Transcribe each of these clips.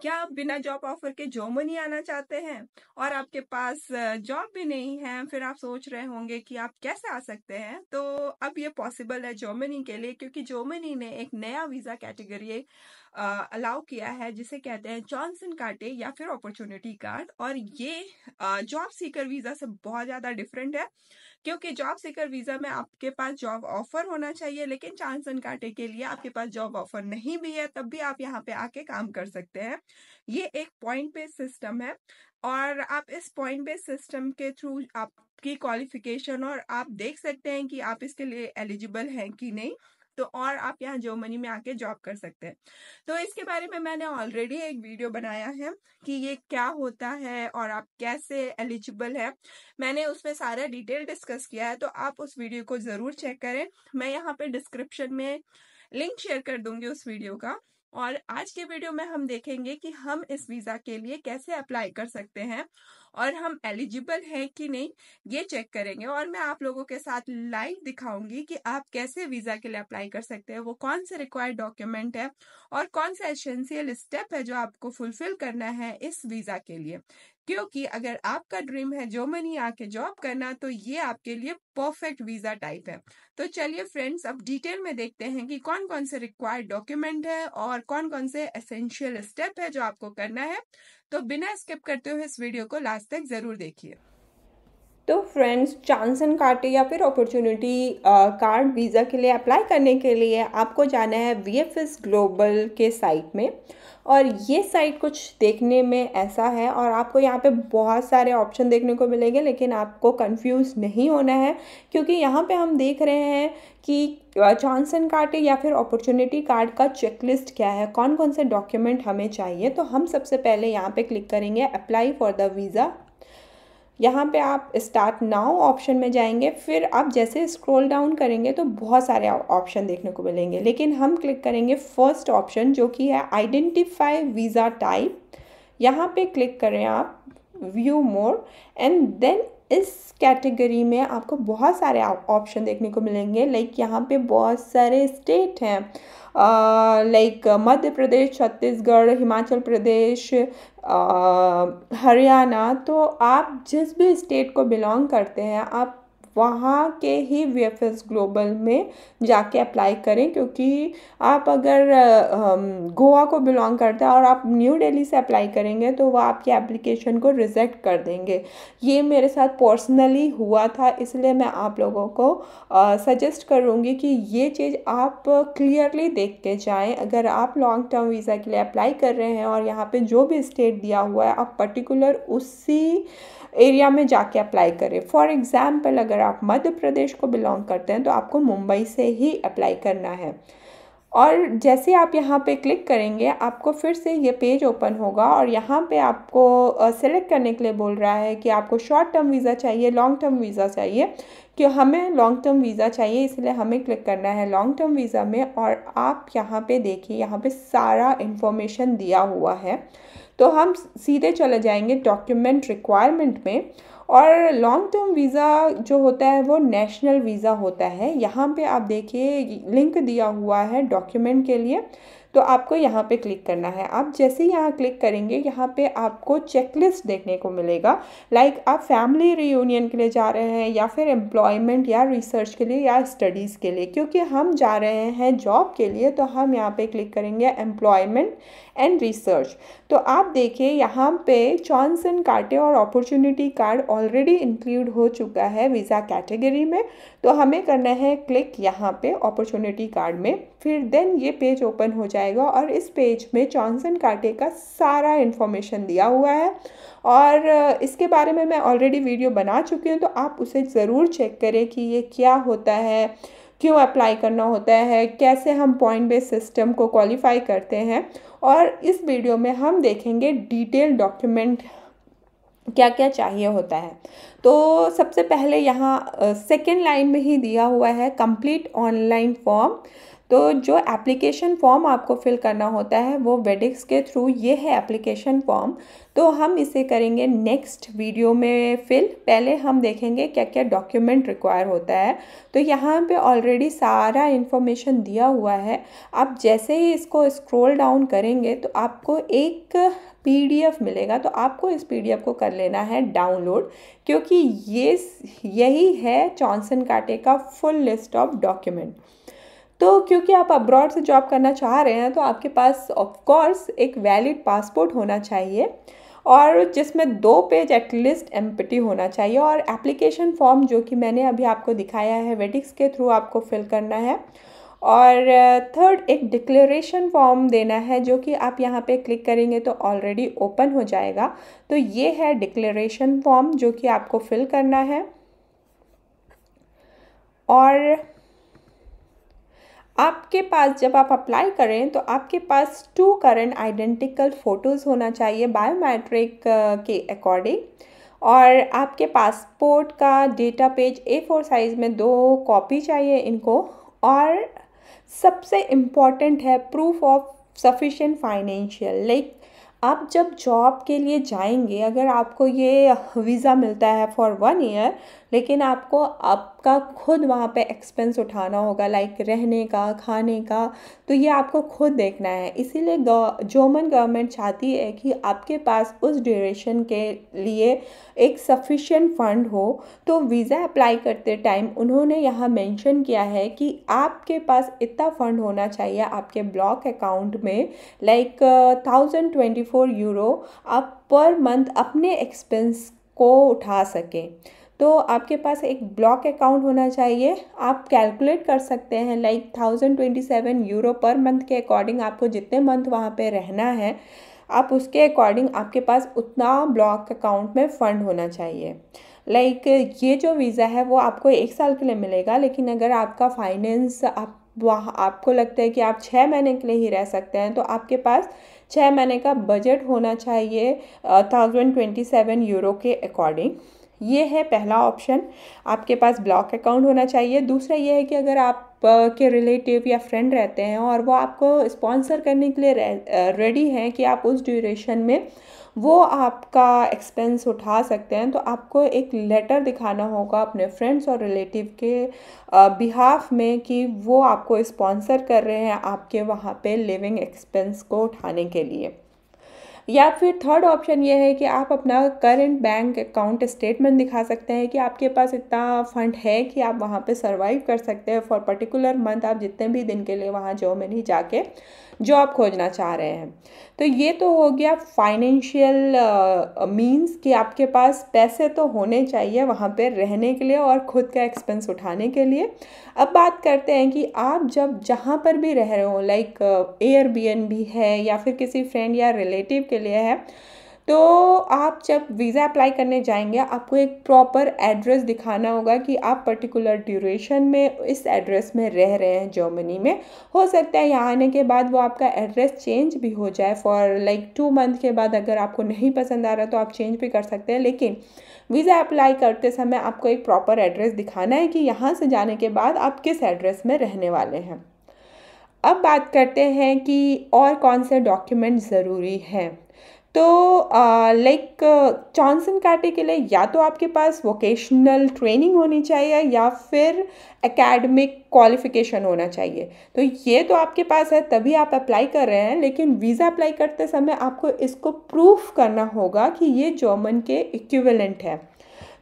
क्या आप बिना जॉब ऑफर के जर्मनी आना चाहते हैं और आपके पास जॉब भी नहीं है? फिर आप सोच रहे होंगे कि आप कैसे आ सकते हैं। तो अब ये पॉसिबल है जर्मनी के लिए, क्योंकि जर्मनी ने एक नया वीजा कैटेगरी अलाउ किया है जिसे कहते हैं जॉनसन कार्टे या फिर अपॉर्चुनिटी कार्ड। और ये जॉब सीकर वीजा से बहुत ज्यादा डिफरेंट है, क्योंकि जॉब सीकर वीजा में आपके पास जॉब ऑफर होना चाहिए, लेकिन जॉनसन कार्टे के लिए आपके पास जॉब ऑफर नहीं भी है तब भी आप यहाँ पे आके काम कर सकते हैं। ये एक पॉइंट बेस्ड सिस्टम है और आप इस पॉइंट बेस्ड सिस्टम के थ्रू आपकी क्वालिफिकेशन और आप देख सकते हैं कि आप इसके लिए एलिजिबल हैं कि नहीं। तो और आप यहाँ जर्मनी में आके जॉब कर सकते हैं। तो इसके बारे में मैंने ऑलरेडी एक वीडियो बनाया है कि ये क्या होता है और आप कैसे एलिजिबल है। मैंने उसमें सारा डिटेल डिस्कस किया है, तो आप उस वीडियो को जरूर चेक करें। मैं यहाँ पे डिस्क्रिप्शन में लिंक शेयर कर दूंगी उस वीडियो का। और आज के वीडियो में हम देखेंगे कि हम इस वीजा के लिए कैसे अप्लाई कर सकते हैं और हम एलिजिबल हैं कि नहीं, ये चेक करेंगे। और मैं आप लोगों के साथ लाइव दिखाऊंगी कि आप कैसे वीजा के लिए अप्लाई कर सकते हैं, वो कौन से रिक्वायर्ड डॉक्यूमेंट है और कौन सा एसेंशियल स्टेप है जो आपको फुलफिल करना है इस वीजा के लिए। क्योंकि अगर आपका ड्रीम है जर्मनी आके जॉब करना, तो ये आपके लिए परफेक्ट वीजा टाइप है। तो चलिए फ्रेंड्स, अब डिटेल में देखते हैं कि कौन कौन से रिक्वायर्ड डॉक्यूमेंट है और कौन कौन से एसेंशियल स्टेप है जो आपको करना है। तो बिना स्किप करते हुए इस वीडियो को लास्ट तक जरूर देखिए। तो फ्रेंड्स, जॉनसन कार्टे या फिर अपॉर्चुनिटी कार्ड वीज़ा के लिए अप्लाई करने के लिए आपको जाना है VFS ग्लोबल के साइट में। और ये साइट कुछ देखने में ऐसा है और आपको यहाँ पे बहुत सारे ऑप्शन देखने को मिलेंगे, लेकिन आपको कंफ्यूज नहीं होना है, क्योंकि यहाँ पे हम देख रहे हैं कि जॉनसन कार्टे या फिर अपॉर्चुनिटी कार्ड का चेकलिस्ट क्या है, कौन कौन से डॉक्यूमेंट हमें चाहिए। तो हम सबसे पहले यहाँ पे क्लिक करेंगे अप्लाई फॉर द वीज़ा। यहाँ पे आप स्टार्ट नाउ ऑप्शन में जाएंगे, फिर आप जैसे स्क्रॉल डाउन करेंगे तो बहुत सारे ऑप्शन देखने को मिलेंगे, लेकिन हम क्लिक करेंगे फर्स्ट ऑप्शन जो कि है आइडेंटिफाई वीज़ा टाइप। यहाँ पे क्लिक करें आप व्यू मोर एंड देन इस कैटेगरी में आपको बहुत सारे ऑप्शन देखने को मिलेंगे। लाइक यहाँ पे बहुत सारे स्टेट हैं, लाइक मध्य प्रदेश, छत्तीसगढ़, हिमाचल प्रदेश, हरियाणा। तो आप जिस भी स्टेट को बिलोंग करते हैं आप वहाँ के ही VFS ग्लोबल में जाके अप्लाई करें, क्योंकि आप अगर गोवा को बिलोंग करते हैं और आप न्यू दिल्ली से अप्लाई करेंगे तो वह आपकी एप्लीकेशन को रिजेक्ट कर देंगे। ये मेरे साथ पर्सनली हुआ था, इसलिए मैं आप लोगों को सजेस्ट करूँगी कि ये चीज़ आप क्लियरली देख के जाएं। अगर आप लॉन्ग टर्म वीज़ा के लिए अप्लाई कर रहे हैं और यहाँ पे जो भी स्टेट दिया हुआ है आप पर्टिकुलर उसी एरिया में जाके अप्लाई करें। फॉर एग्ज़ाम्पल, अगर आप मध्य प्रदेश को बिलोंग करते हैं तो आपको मुंबई से ही अप्लाई करना है। और जैसे आप यहाँ पे क्लिक करेंगे आपको फिर से ये पेज ओपन होगा और यहाँ पे आपको सेलेक्ट करने के लिए बोल रहा है कि आपको शॉर्ट टर्म वीज़ा चाहिए, लॉन्ग टर्म वीज़ा चाहिए। कि हमें लॉन्ग टर्म वीज़ा चाहिए, इसलिए हमें क्लिक करना है लॉन्ग टर्म वीज़ा में। और आप यहाँ पे देखिए, यहाँ पे सारा इन्फॉर्मेशन दिया हुआ है। तो हम सीधे चले जाएंगे डॉक्यूमेंट रिक्वायरमेंट में। और लॉन्ग टर्म वीज़ा जो होता है वो नेशनल वीज़ा होता है। यहाँ पे आप देखिए लिंक दिया हुआ है डॉक्यूमेंट के लिए, तो आपको यहाँ पे क्लिक करना है। आप जैसे ही यहाँ क्लिक करेंगे यहाँ पे आपको चेकलिस्ट देखने को मिलेगा। लाइक आप फैमिली रियूनियन के लिए जा रहे हैं या फिर एम्प्लॉयमेंट या रिसर्च के लिए या स्टडीज़ के लिए। क्योंकि हम जा रहे हैं जॉब के लिए तो हम यहाँ पे क्लिक करेंगे एम्प्लॉयमेंट एंड रिसर्च। तो आप देखिए यहाँ पे जॉनसन कार्टे और अपॉर्चुनिटी कार्ड ऑलरेडी इंक्लूड हो चुका है वीज़ा कैटेगरी में। तो हमें करना है क्लिक यहाँ पे अपॉर्चुनिटी कार्ड में, फिर देन ये पेज ओपन हो जाएगा और इस पेज में जॉनसन कार्टे का सारा इन्फॉर्मेशन दिया हुआ है। और इसके बारे में मैं ऑलरेडी वीडियो बना चुकी हूँ, तो आप उसे ज़रूर चेक करें कि ये क्या होता है, क्यों अप्लाई करना होता है, कैसे हम पॉइंट बेस्ड सिस्टम को क्वालिफाई करते हैं। और इस वीडियो में हम देखेंगे डिटेल डॉक्यूमेंट क्या क्या चाहिए होता है। तो सबसे पहले यहाँ सेकेंड लाइन में ही दिया हुआ है कंप्लीट ऑनलाइन फॉर्म। तो जो एप्लीकेशन फॉर्म आपको फिल करना होता है वो वेडिक्स के थ्रू, ये है एप्लीकेशन फॉर्म। तो हम इसे करेंगे नेक्स्ट वीडियो में फिल। पहले हम देखेंगे क्या क्या डॉक्यूमेंट रिक्वायर होता है। तो यहाँ पे ऑलरेडी सारा इन्फॉर्मेशन दिया हुआ है। आप जैसे ही इसको स्क्रॉल डाउन करेंगे तो आपको एक PDF मिलेगा। तो आपको इस PDF को कर लेना है डाउनलोड, क्योंकि यही है जॉनसन काटे का फुल लिस्ट ऑफ डॉक्यूमेंट। तो क्योंकि आप अब्रॉड से जॉब करना चाह रहे हैं तो आपके पास ऑफ कोर्स एक वैलिड पासपोर्ट होना चाहिए, और जिसमें 2 पेज एटलीस्ट एम्प्टी होना चाहिए, और एप्लीकेशन फॉर्म जो कि मैंने अभी आपको दिखाया है वेडिक्स के थ्रू आपको फिल करना है। और थर्ड एक डिक्लेरेशन फॉर्म देना है, जो कि आप यहाँ पे क्लिक करेंगे तो ऑलरेडी ओपन हो जाएगा। तो ये है डिक्लेरेशन फॉर्म जो कि आपको फिल करना है। और आपके पास जब आप अप्लाई करें तो आपके पास 2 करंट आइडेंटिकल फ़ोटोज़ होना चाहिए बायोमेट्रिक के अकॉर्डिंग, और आपके पासपोर्ट का डेटा पेज A4 साइज़ में 2 कॉपी चाहिए इनको। और सबसे इम्पॉर्टेंट है proof of sufficient financial, like आप जब जॉब के लिए जाएंगे, अगर आपको ये वीज़ा मिलता है फॉर 1 ईयर, लेकिन आपको आपका खुद वहाँ पे एक्सपेंस उठाना होगा, लाइक रहने का, खाने का, तो ये आपको खुद देखना है। इसीलिए जर्मन गवर्नमेंट चाहती है कि आपके पास उस ड्यूरेशन के लिए एक सफिशिएंट फंड हो। तो वीज़ा अप्लाई करते टाइम उन्होंने यहाँ मेंशन किया है कि आपके पास इतना फ़ंड होना चाहिए आपके ब्लॉक अकाउंट में, लाइक 1024 यूरो आप पर मंथ अपने एक्सपेंस को उठा सकें। तो आपके पास एक ब्लॉक अकाउंट होना चाहिए। आप कैलकुलेट कर सकते हैं, लाइक 1027 यूरो पर मंथ के अकॉर्डिंग आपको जितने मंथ वहाँ पे रहना है, आप उसके अकॉर्डिंग आपके पास उतना ब्लॉक अकाउंट में फ़ंड होना चाहिए। लाइक ये जो वीज़ा है वो आपको 1 साल के लिए मिलेगा, लेकिन अगर आपका फाइनेंस वहाँ आपको लगता है कि आप 6 महीने के लिए ही रह सकते हैं, तो आपके पास 6 महीने का बजट होना चाहिए 1027 यूरो के अकॉर्डिंग। ये है पहला ऑप्शन, आपके पास ब्लॉक अकाउंट होना चाहिए। दूसरा ये है कि अगर आप के रिलेटिव या फ्रेंड रहते हैं और वो आपको स्पॉन्सर करने के लिए रेडी हैं कि आप उस ड्यूरेशन में वो आपका एक्सपेंस उठा सकते हैं, तो आपको एक लेटर दिखाना होगा अपने फ्रेंड्स और रिलेटिव के बिहाफ में कि वो आपको स्पॉन्सर कर रहे हैं आपके वहाँ पे लिविंग एक्सपेंस को उठाने के लिए। या फिर थर्ड ऑप्शन ये है कि आप अपना करंट बैंक अकाउंट स्टेटमेंट दिखा सकते हैं कि आपके पास इतना फंड है कि आप वहाँ पे सरवाइव कर सकते हैं फॉर पर्टिकुलर मंथ, आप जितने भी दिन के लिए वहाँ जर्मनी जाके जॉब खोजना चाह रहे हैं। तो ये तो हो गया फाइनेंशियल मींस कि आपके पास पैसे तो होने चाहिए वहाँ पे रहने के लिए और ख़ुद का एक्सपेंस उठाने के लिए। अब बात करते हैं कि आप जब जहाँ पर भी रह रहे हो, लाइक एयरबीएनबी है या फिर किसी फ्रेंड या रिलेटिव के लिए है, तो आप जब वीज़ा अप्लाई करने जाएंगे आपको एक प्रॉपर एड्रेस दिखाना होगा कि आप पर्टिकुलर ड्यूरेशन में इस एड्रेस में रह रहे हैं जर्मनी में। हो सकता है यहाँ आने के बाद वो आपका एड्रेस चेंज भी हो जाए फॉर लाइक 2 मंथ के बाद, अगर आपको नहीं पसंद आ रहा तो आप चेंज भी कर सकते हैं, लेकिन वीज़ा अप्लाई करते समय आपको एक प्रॉपर एड्रेस दिखाना है कि यहाँ से जाने के बाद आप किस एड्रेस में रहने वाले हैं। अब बात करते हैं कि और कौन से डॉक्यूमेंट ज़रूरी हैं। तो लाइक जॉनसन काटे के लिए या तो आपके पास वोकेशनल ट्रेनिंग होनी चाहिए या फिर एकेडमिक क्वालिफ़िकेशन होना चाहिए। तो ये तो आपके पास है तभी आप अप्लाई कर रहे हैं, लेकिन वीज़ा अप्लाई करते समय आपको इसको प्रूफ करना होगा कि ये जर्मन के इक्विवेलेंट है।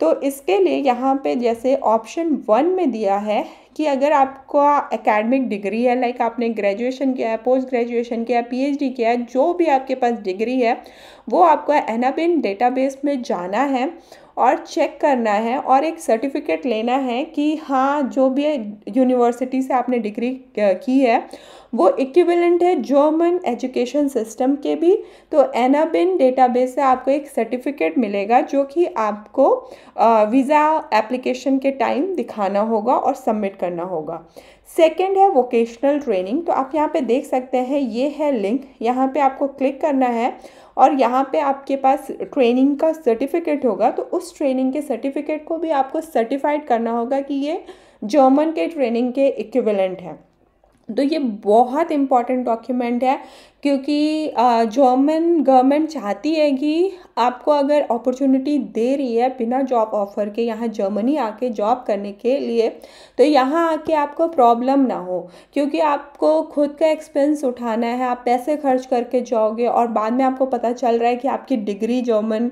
तो इसके लिए यहाँ पे जैसे ऑप्शन 1 में दिया है कि अगर आपका एकेडमिक डिग्री है, लाइक आपने ग्रेजुएशन किया है, पोस्ट ग्रेजुएशन किया है, PhD किया है, जो भी आपके पास डिग्री है वो आपको एनाबिन डेटाबेस में जाना है और चेक करना है और एक सर्टिफिकेट लेना है कि हाँ जो भी यूनिवर्सिटी से आपने डिग्री की है वो इक्विवेलेंट है जर्मन एजुकेशन सिस्टम के भी। तो एनाबिन डेटाबेस से आपको एक सर्टिफिकेट मिलेगा जो कि आपको वीज़ा एप्लीकेशन के टाइम दिखाना होगा और सबमिट करना होगा। सेकंड है वोकेशनल ट्रेनिंग। तो आप यहाँ पे देख सकते हैं, ये है लिंक, यहाँ पे आपको क्लिक करना है और यहाँ पे आपके पास ट्रेनिंग का सर्टिफिकेट होगा। तो उस ट्रेनिंग के सर्टिफिकेट को भी आपको सर्टिफाइड करना होगा कि ये जर्मन के ट्रेनिंग के इक्विवेलेंट है। तो ये बहुत इम्पॉर्टेंट डॉक्यूमेंट है, क्योंकि जर्मन गवर्नमेंट चाहती है कि आपको अगर अपॉर्चुनिटी दे रही है बिना जॉब ऑफ़र के यहाँ जर्मनी आके जॉब करने के लिए, तो यहाँ आके आपको प्रॉब्लम ना हो, क्योंकि आपको खुद का एक्सपेंस उठाना है, आप पैसे खर्च करके जाओगे और बाद में आपको पता चल रहा है कि आपकी डिग्री जर्मन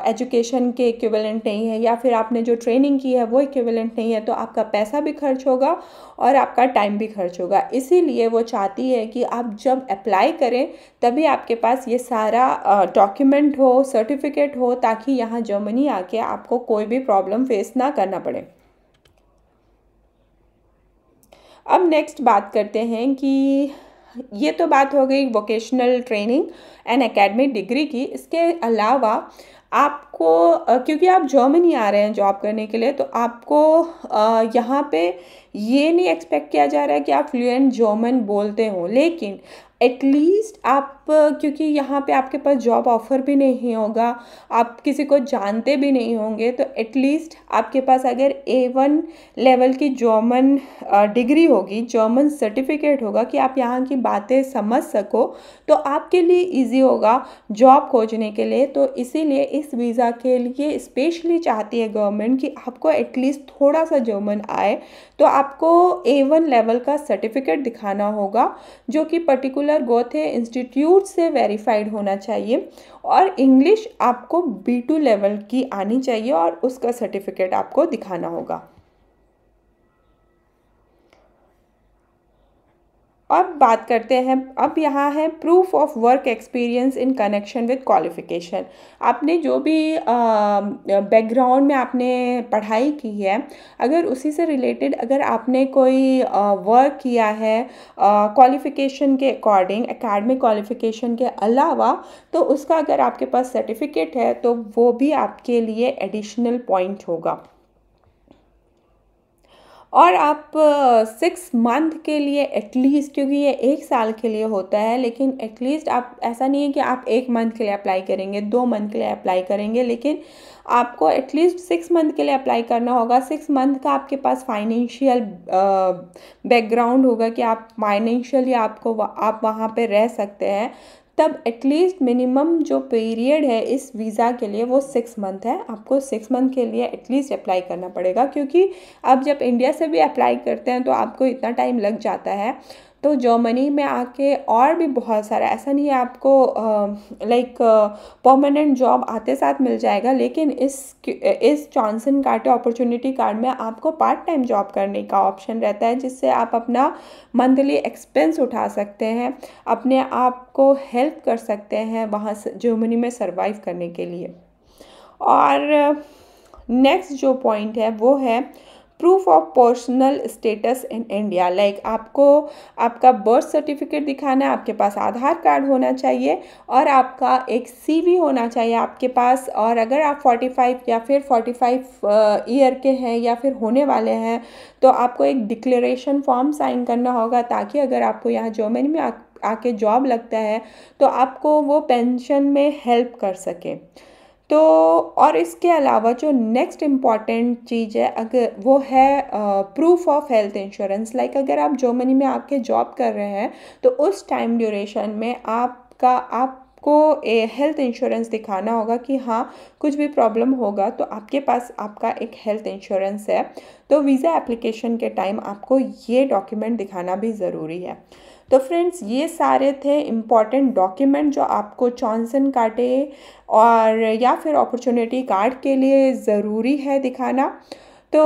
एजुकेशन के इक्विवेलेंट नहीं है, या फिर आपने जो ट्रेनिंग की है वो इक्विवेलेंट नहीं है, तो आपका पैसा भी खर्च होगा और आपका टाइम भी खर्च होगा। इसीलिए वो चाहती है कि आप जब अप्लाई करें तभी आपके पास ये सारा डॉक्यूमेंट हो, सर्टिफिकेट हो, ताकि यहाँ जर्मनी आके आपको कोई भी प्रॉब्लम फेस ना करना पड़े। अब नेक्स्ट बात करते हैं कि ये तो बात हो गई vocational training and academic degree की। इसके अलावा आपको क्योंकि आप जर्मनी आ रहे हैं जॉब करने के लिए, तो आपको यहाँ पे ये नहीं एक्सपेक्ट किया जा रहा है कि आप फ्लुएंट जर्मन बोलते हो, लेकिन एटलीस्ट आप क्योंकि यहाँ पे आपके पास जॉब ऑफ़र भी नहीं होगा, आप किसी को जानते भी नहीं होंगे, तो एटलीस्ट आपके पास अगर A1 लेवल की जर्मन डिग्री होगी, जर्मन सर्टिफिकेट होगा कि आप यहाँ की बातें समझ सको, तो आपके लिए इजी होगा जॉब खोजने के लिए। तो इसीलिए इस वीज़ा के लिए स्पेशली चाहती है गवर्नमेंट कि आपको एटलीस्ट थोड़ा सा जर्मन आए, तो आपको A1 लेवल का सर्टिफिकेट दिखाना होगा, जो कि पर्टिकुलर गोथे इंस्टीट्यूट से वेरीफाइड होना चाहिए, और इंग्लिश आपको B2 लेवल की आनी चाहिए और उसका सर्टिफिकेट आपको दिखाना होगा। अब बात करते हैं, अब यहाँ है proof of work experience in connection with qualification. आपने जो भी बैकग्राउंड में आपने पढ़ाई की है, अगर उसी से रिलेटेड अगर आपने कोई वर्क किया है क्वालिफिकेशन के अकॉर्डिंग, एकेडमिक क्वालिफिकेशन के अलावा, तो उसका अगर आपके पास सर्टिफिकेट है तो वो भी आपके लिए एडिशनल पॉइंट होगा। और आप 6 मंथ के लिए एटलीस्ट, क्योंकि ये 1 साल के लिए होता है, लेकिन एटलीस्ट आप, ऐसा नहीं है कि आप 1 मंथ के लिए अप्लाई करेंगे, 2 मंथ के लिए अप्लाई करेंगे, लेकिन आपको एटलीस्ट 6 मंथ के लिए अप्लाई करना होगा। 6 मंथ का आपके पास फाइनेंशियल बैकग्राउंड होगा कि आप फाइनेंशियली आप वहाँ पे रह सकते हैं, तब एटलीस्ट मिनिमम जो पीरियड है इस वीज़ा के लिए वो 6 मंथ है। आपको 6 मंथ के लिए एटलीस्ट अप्लाई करना पड़ेगा, क्योंकि आप जब इंडिया से भी अप्लाई करते हैं तो आपको इतना टाइम लग जाता है। तो जर्मनी में आके और भी बहुत सारा, ऐसा नहीं है आपको लाइक परमानेंट जॉब आते साथ मिल जाएगा, लेकिन इस जॉनसन कार्टर अपॉर्चुनिटी कार्ड में आपको पार्ट टाइम जॉब करने का ऑप्शन रहता है, जिससे आप अपना मंथली एक्सपेंस उठा सकते हैं, अपने आप को हेल्प कर सकते हैं वहाँ जर्मनी में सर्वाइव करने के लिए। और नेक्स्ट जो पॉइंट है वो है proof of personal status in India. Like आपको आपका बर्थ सर्टिफिकेट दिखाना है, आपके पास आधार कार्ड होना चाहिए, और आपका एक CV होना चाहिए आपके पास। और अगर आप 45 या फिर 45 ईयर के हैं या फिर होने वाले हैं, तो आपको एक डिक्लेरेशन फॉर्म साइन करना होगा, ताकि अगर आपको यहाँ जर्मनी में आके जॉब लगता है तो आपको वो पेंशन में हेल्प कर सके। तो और इसके अलावा जो नेक्स्ट इम्पॉर्टेंट चीज़ है, अगर वो है proof of health insurance. Like अगर आप जर्मनी में आके जॉब कर रहे हैं, तो उस टाइम ड्यूरेशन में आपको हेल्थ इंश्योरेंस दिखाना होगा कि हाँ, कुछ भी प्रॉब्लम होगा तो आपके पास आपका एक हेल्थ इंश्योरेंस है। तो वीज़ा एप्लीकेशन के टाइम आपको ये डॉक्यूमेंट दिखाना भी ज़रूरी है। तो फ्रेंड्स, ये सारे थे इम्पॉर्टेंट डॉक्यूमेंट जो आपको जॉनसन कार्टर और या फिर अपॉर्चुनिटी कार्ड के लिए ज़रूरी है दिखाना। तो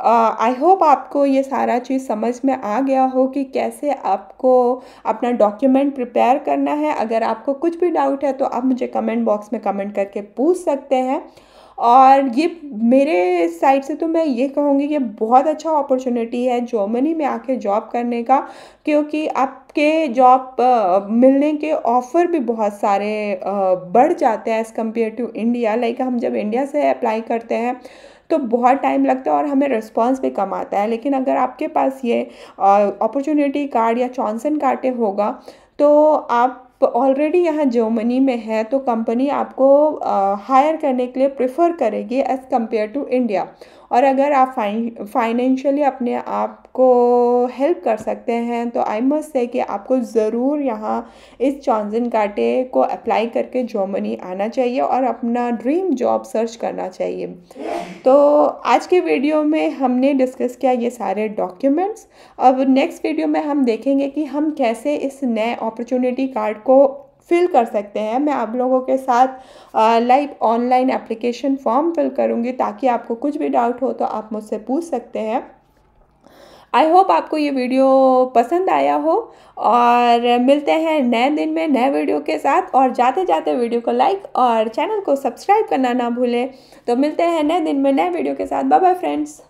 आई होप आपको ये सारा चीज़ समझ में आ गया हो कि कैसे आपको अपना डॉक्यूमेंट प्रिपेयर करना है। अगर आपको कुछ भी डाउट है तो आप मुझे कमेंट बॉक्स में कमेंट करके पूछ सकते हैं। और ये मेरे साइड से तो मैं ये कहूँगी कि बहुत अच्छा अपॉर्चुनिटी है जर्मनी में आके जॉब करने का, क्योंकि आपके जॉब मिलने के ऑफ़र भी बहुत सारे बढ़ जाते हैं as compare to India. Like हम जब इंडिया से अप्लाई करते हैं तो बहुत टाइम लगता है और हमें रिस्पांस भी कम आता है, लेकिन अगर आपके पास ये अपॉर्चुनिटी कार्ड या जॉनसन कार्टे होगा तो आप ऑलरेडी यहाँ जर्मनी में है, तो कंपनी आपको हायर करने के लिए प्रेफर करेगी एज़ कम्पेयर टू इंडिया। और अगर आप फाइनेंशियली अपने आप को हेल्प कर सकते हैं तो आई मस्ट से कि आपको ज़रूर यहाँ इस चॉन्जिनकाटे को अप्लाई करके जर्मनी आना चाहिए और अपना ड्रीम जॉब सर्च करना चाहिए। तो आज के वीडियो में हमने डिस्कस किया ये सारे डॉक्यूमेंट्स। अब नेक्स्ट वीडियो में हम देखेंगे कि हम कैसे इस नए अपॉर्चुनिटी कार्ड को फिल कर सकते हैं। मैं आप लोगों के साथ live online application form fill करूँगी ताकि आपको कुछ भी डाउट हो तो आप मुझसे पूछ सकते हैं। आई होप आपको ये वीडियो पसंद आया हो और मिलते हैं नए दिन में नए वीडियो के साथ। और जाते जाते वीडियो को लाइक और चैनल को सब्सक्राइब करना ना भूलें। तो मिलते हैं नए दिन में नए वीडियो के साथ। Bye bye friends.